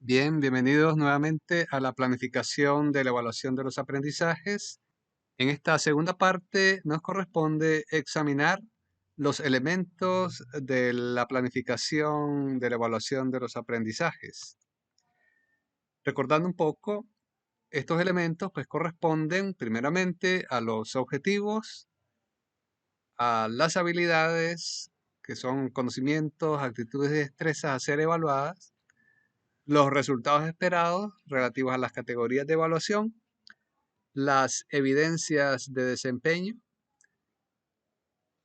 Bien, bienvenidos nuevamente a la planificación de la evaluación de los aprendizajes. En esta segunda parte nos corresponde examinar los elementos de la planificación de la evaluación de los aprendizajes. Recordando un poco, estos elementos pues corresponden primeramente a los objetivos, a las habilidades, que son conocimientos, actitudes y destrezas a ser evaluadas, los resultados esperados relativos a las categorías de evaluación, las evidencias de desempeño,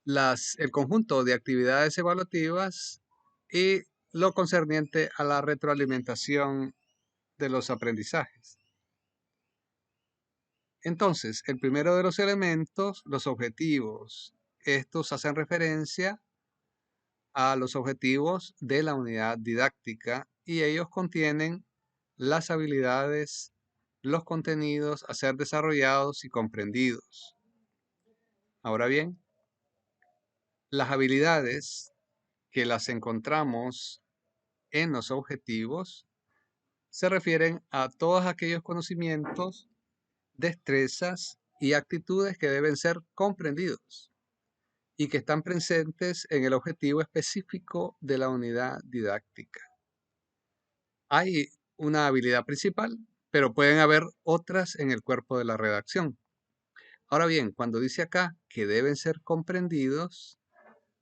el conjunto de actividades evaluativas y lo concerniente a la retroalimentación de los aprendizajes. Entonces, el primero de los elementos, los objetivos. Estos hacen referencia a los objetivos de la unidad didáctica y ellos contienen las habilidades, los contenidos a ser desarrollados y comprendidos. Ahora bien, las habilidades que las encontramos en los objetivos se refieren a todos aquellos conocimientos, destrezas y actitudes que deben ser comprendidos y que están presentes en el objetivo específico de la unidad didáctica. Hay una habilidad principal, pero pueden haber otras en el cuerpo de la redacción. Ahora bien, cuando dice acá que deben ser comprendidos,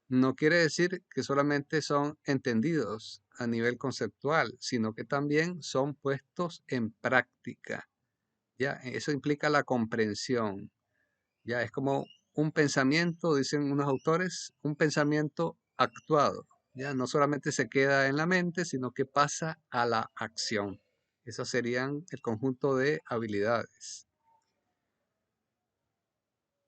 no quiere decir que solamente son entendidos a nivel conceptual, sino que también son puestos en práctica. Ya, eso implica la comprensión. Ya, es como un pensamiento, dicen unos autores, un pensamiento actuado. Ya, no solamente se queda en la mente, sino que pasa a la acción. Esos serían el conjunto de habilidades.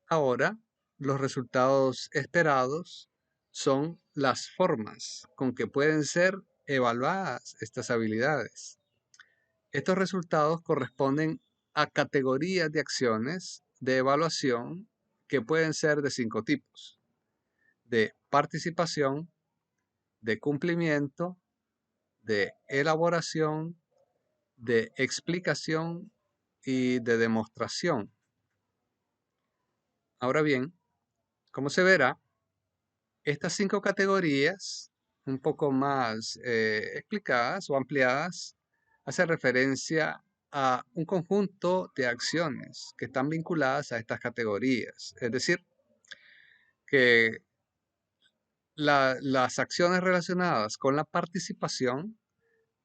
Ahora, los resultados esperados son las formas con que pueden ser evaluadas estas habilidades. Estos resultados corresponden a categorías de acciones de evaluación que pueden ser de 5 tipos: de participación, de cumplimiento, de elaboración, de explicación y de demostración. Ahora bien, como se verá, estas 5 categorías, un poco más explicadas o ampliadas, hacen referencia a un conjunto de acciones que están vinculadas a estas categorías. Es decir, que las acciones relacionadas con la participación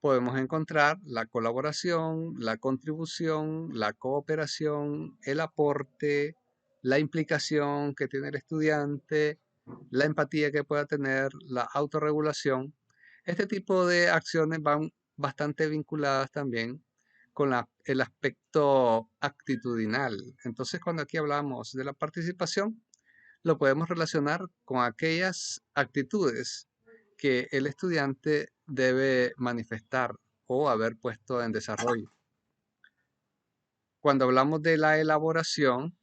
podemos encontrar la colaboración, la contribución, la cooperación, el aporte, la implicación que tiene el estudiante, la empatía que pueda tener, la autorregulación. Este tipo de acciones van bastante vinculadas también con el aspecto actitudinal. Entonces, cuando aquí hablamos de la participación, lo podemos relacionar con aquellas actitudes que el estudiante debe manifestar o haber puesto en desarrollo. Cuando hablamos de la elaboración,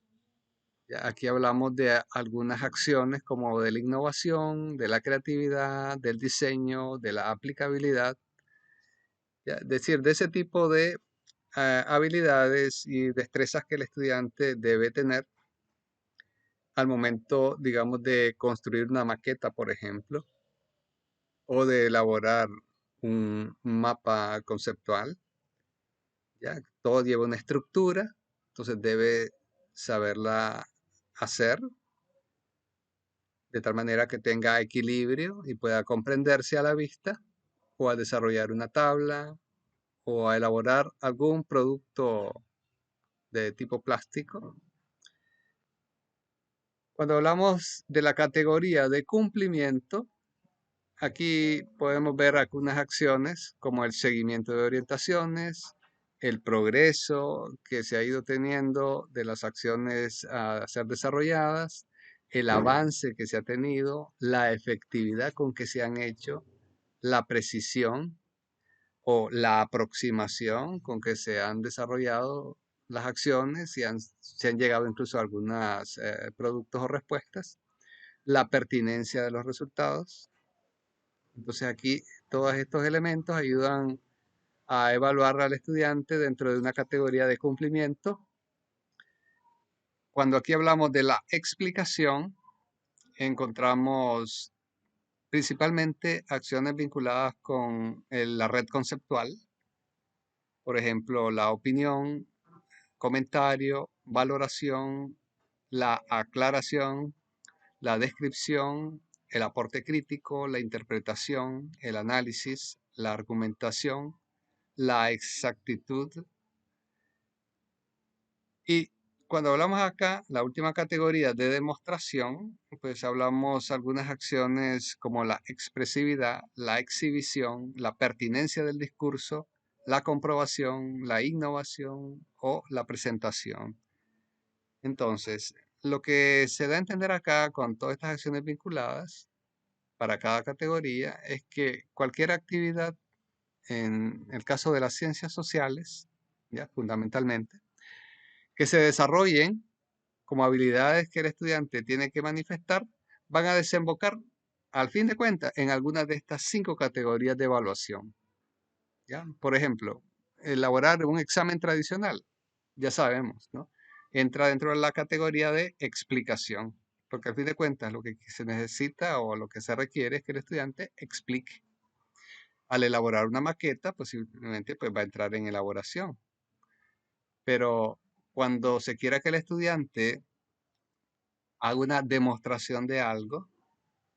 aquí hablamos de algunas acciones como de la innovación, de la creatividad, del diseño, de la aplicabilidad, es decir, de ese tipo de habilidades y destrezas que el estudiante debe tener al momento, digamos, de construir una maqueta, por ejemplo, o de elaborar un mapa conceptual. ¿Ya? Todo lleva una estructura, entonces debe saberla hacer de tal manera que tenga equilibrio y pueda comprenderse a la vista, o a desarrollar una tabla, o a elaborar algún producto de tipo plástico. Cuando hablamos de la categoría de cumplimiento, aquí podemos ver algunas acciones como el seguimiento de orientaciones, el progreso que se ha ido teniendo de las acciones a ser desarrolladas, el avance que se ha tenido, la efectividad con que se han hecho, la precisión o la aproximación con que se han desarrollado las acciones y se han llegado incluso a algunos productos o respuestas, la pertinencia de los resultados. Entonces aquí todos estos elementos ayudan a evaluar al estudiante dentro de una categoría de cumplimiento. Cuando aquí hablamos de la explicación, encontramos principalmente acciones vinculadas con la red conceptual, por ejemplo, la opinión, comentario, valoración, la aclaración, la descripción, el aporte crítico, la interpretación, el análisis, la argumentación, la exactitud. Y cuando hablamos acá, la última categoría de demostración, pues hablamos algunas acciones como la expresividad, la exhibición, la pertinencia del discurso, la comprobación, la innovación o la presentación. Entonces, lo que se da a entender acá con todas estas acciones vinculadas para cada categoría es que cualquier actividad, en el caso de las ciencias sociales, ya fundamentalmente, que se desarrollen como habilidades que el estudiante tiene que manifestar, van a desembocar, al fin de cuentas, en algunas de estas 5 categorías de evaluación. ¿Ya? Por ejemplo, elaborar un examen tradicional, ya sabemos, ¿no? Entra dentro de la categoría de explicación, porque al fin de cuentas lo que se necesita o lo que se requiere es que el estudiante explique. Al elaborar una maqueta, posiblemente pues, va a entrar en elaboración. Pero cuando se quiera que el estudiante haga una demostración de algo,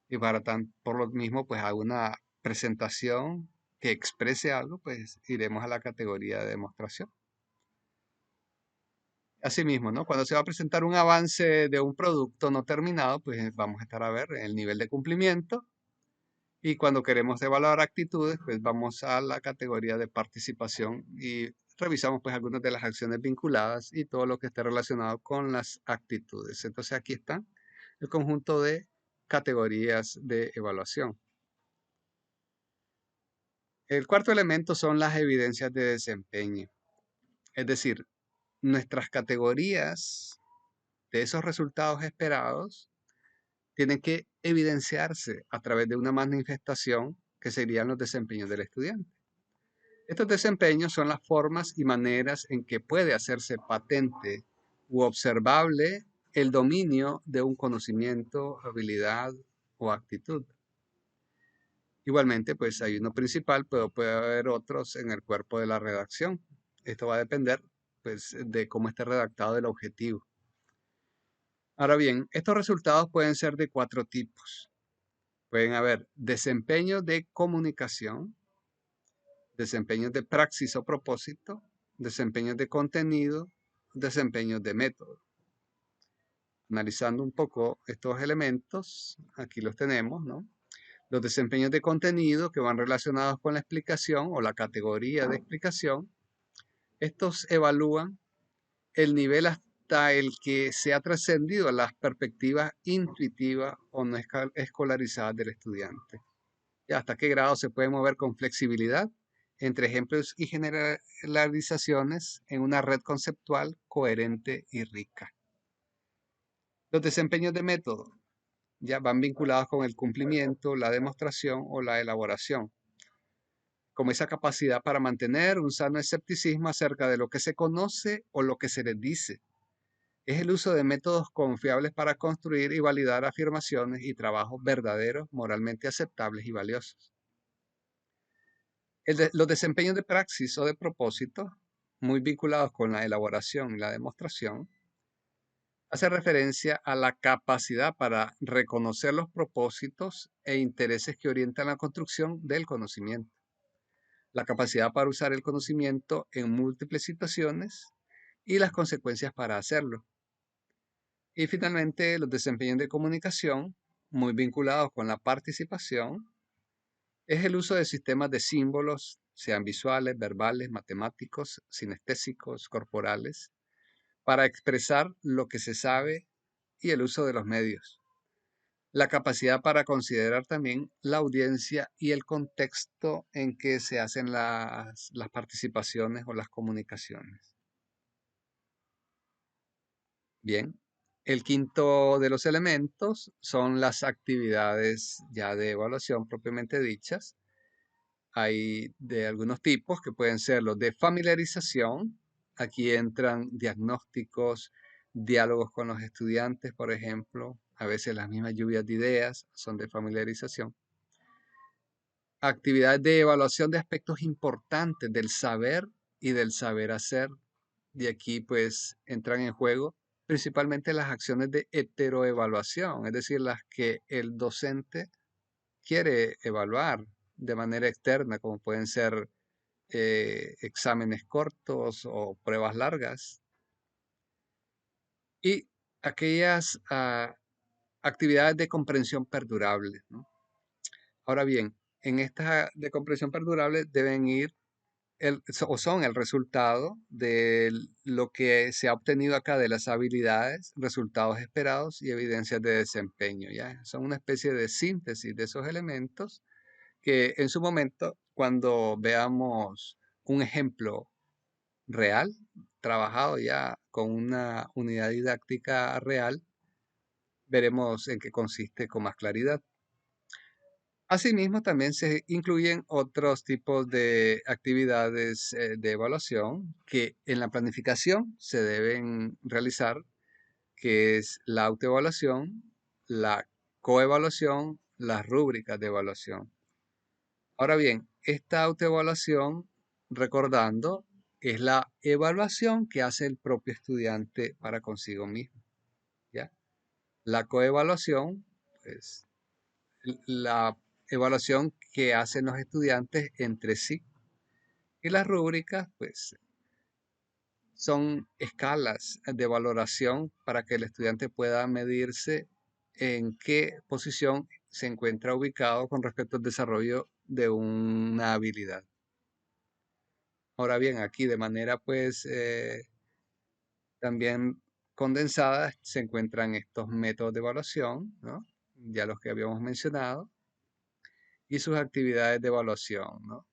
y por lo mismo, pues haga una presentación que exprese algo, pues iremos a la categoría de demostración. Asimismo, ¿no? Cuando se va a presentar un avance de un producto no terminado, pues vamos a estar a ver el nivel de cumplimiento. Y cuando queremos evaluar actitudes, pues vamos a la categoría de participación y revisamos pues algunas de las acciones vinculadas y todo lo que esté relacionado con las actitudes. Entonces aquí está el conjunto de categorías de evaluación. El cuarto elemento son las evidencias de desempeño. Es decir, nuestras categorías de esos resultados esperados tienen que evidenciarse a través de una manifestación que serían los desempeños del estudiante. Estos desempeños son las formas y maneras en que puede hacerse patente u observable el dominio de un conocimiento, habilidad o actitud. Igualmente, pues hay uno principal, pero puede haber otros en el cuerpo de la redacción. Esto va a depender, pues, de cómo esté redactado el objetivo. Ahora bien, estos resultados pueden ser de 4 tipos. Pueden haber desempeños de comunicación, desempeños de praxis o propósito, desempeños de contenido, desempeños de método. Analizando un poco estos elementos, aquí los tenemos, ¿no? Los desempeños de contenido que van relacionados con la explicación o la categoría de explicación, estos evalúan el nivel hasta el que se ha trascendido a las perspectivas intuitivas o no escolarizadas del estudiante. Y hasta qué grado se puede mover con flexibilidad entre ejemplos y generalizaciones en una red conceptual coherente y rica. Los desempeños de método ya van vinculados con el cumplimiento, la demostración o la elaboración, como esa capacidad para mantener un sano escepticismo acerca de lo que se conoce o lo que se les dice. Es el uso de métodos confiables para construir y validar afirmaciones y trabajos verdaderos, moralmente aceptables y valiosos. Los desempeños de praxis o de propósito, muy vinculados con la elaboración y la demostración, hace referencia a la capacidad para reconocer los propósitos e intereses que orientan la construcción del conocimiento, la capacidad para usar el conocimiento en múltiples situaciones y las consecuencias para hacerlo. Y finalmente, los desempeños de comunicación, muy vinculados con la participación, es el uso de sistemas de símbolos, sean visuales, verbales, matemáticos, sinestésicos, corporales, para expresar lo que se sabe y el uso de los medios. La capacidad para considerar también la audiencia y el contexto en que se hacen las participaciones o las comunicaciones. Bien, el quinto de los elementos son las actividades ya de evaluación propiamente dichas. Hay de algunos tipos que pueden ser los de familiarización. Aquí entran diagnósticos, diálogos con los estudiantes, por ejemplo. A veces las mismas lluvias de ideas son de familiarización. Actividades de evaluación de aspectos importantes del saber y del saber hacer. De aquí pues entran en juego principalmente las acciones de heteroevaluación, es decir, las que el docente quiere evaluar de manera externa, como pueden ser exámenes cortos o pruebas largas. Y aquellas actividades de comprensión perdurable, ¿no? Ahora bien, en estas de comprensión perdurable deben ir o son el resultado de lo que se ha obtenido acá de las habilidades, resultados esperados y evidencias de desempeño, ¿ya? Son una especie de síntesis de esos elementos que en su momento, cuando veamos un ejemplo real, trabajado ya con una unidad didáctica real, veremos en qué consiste con más claridad. Asimismo, también se incluyen otros tipos de actividades de evaluación que en la planificación se deben realizar, que es la autoevaluación, la coevaluación, las rúbricas de evaluación. Ahora bien, esta autoevaluación, recordando, es la evaluación que hace el propio estudiante para consigo mismo, ¿ya? La coevaluación, pues, la evaluación que hacen los estudiantes entre sí. Y las rúbricas, pues, son escalas de valoración para que el estudiante pueda medirse en qué posición se encuentra ubicado con respecto al desarrollo de una habilidad. Ahora bien, aquí de manera pues también condensada se encuentran estos métodos de evaluación, ¿no? Ya los que habíamos mencionado, y sus actividades de evaluación, ¿no?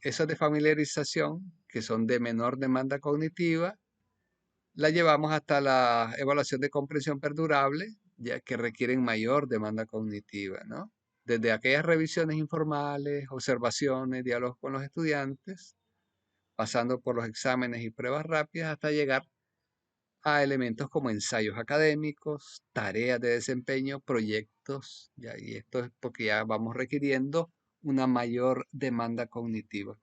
Esas de familiarización, que son de menor demanda cognitiva, la llevamos hasta la evaluación de comprensión perdurable, ya que requieren mayor demanda cognitiva, ¿no? Desde aquellas revisiones informales, observaciones, diálogos con los estudiantes, pasando por los exámenes y pruebas rápidas hasta llegar a elementos como ensayos académicos, tareas de desempeño, proyectos, ¿ya? Y esto es porque ya vamos requiriendo una mayor demanda cognitiva.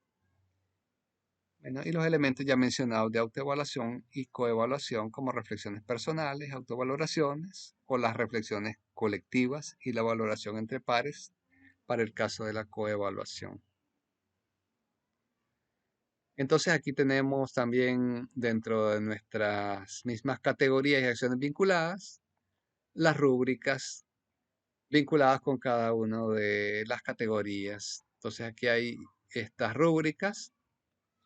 Bueno, y los elementos ya mencionados de autoevaluación y coevaluación como reflexiones personales, autovaloraciones o las reflexiones colectivas y la valoración entre pares para el caso de la coevaluación. Entonces aquí tenemos también dentro de nuestras mismas categorías y acciones vinculadas las rúbricas vinculadas con cada una de las categorías. Entonces aquí hay estas rúbricas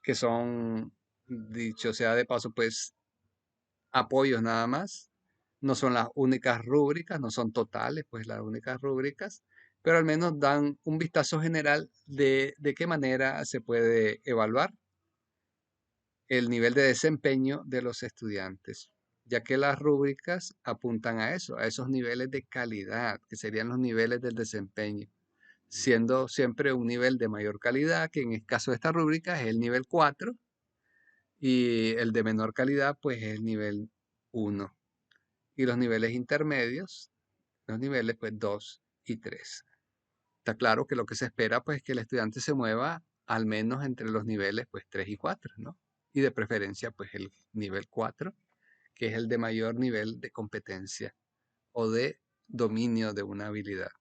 que son, dicho sea de paso, pues apoyos nada más. No son las únicas rúbricas, no son totales, pues las únicas rúbricas, pero al menos dan un vistazo general de qué manera se puede evaluar el nivel de desempeño de los estudiantes, ya que las rúbricas apuntan a eso, a esos niveles de calidad, que serían los niveles del desempeño, siendo siempre un nivel de mayor calidad, que en el caso de esta rúbrica es el nivel 4, y el de menor calidad, pues es el nivel 1. Y los niveles intermedios, los niveles pues 2 y 3. Está claro que lo que se espera pues es que el estudiante se mueva al menos entre los niveles pues 3 y 4, ¿no? Y de preferencia pues el nivel 4, que es el de mayor nivel de competencia o de dominio de una habilidad.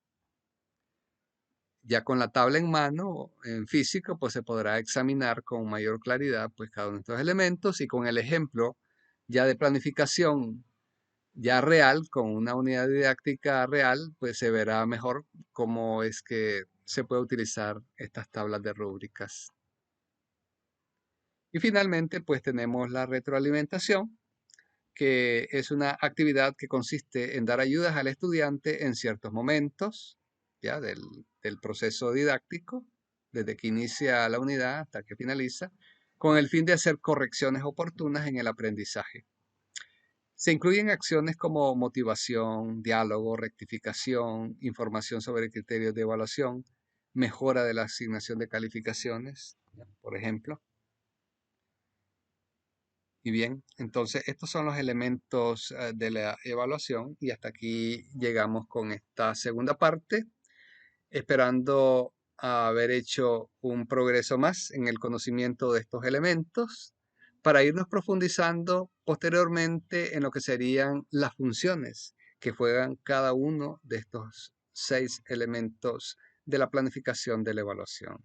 Ya con la tabla en mano, en físico, pues se podrá examinar con mayor claridad pues cada uno de estos elementos y con el ejemplo ya de planificación ya real, con una unidad didáctica real, pues se verá mejor cómo es que se puede utilizar estas tablas de rúbricas. Y finalmente, pues tenemos la retroalimentación, que es una actividad que consiste en dar ayudas al estudiante en ciertos momentos ya del proceso didáctico, desde que inicia la unidad hasta que finaliza, con el fin de hacer correcciones oportunas en el aprendizaje. Se incluyen acciones como motivación, diálogo, rectificación, información sobre criterios de evaluación, mejora de la asignación de calificaciones, por ejemplo. Y bien, entonces estos son los elementos de la evaluación y hasta aquí llegamos con esta segunda parte, esperando haber hecho un progreso más en el conocimiento de estos elementos para irnos profundizando posteriormente en lo que serían las funciones que juegan cada uno de estos 6 elementos de la planificación de la evaluación.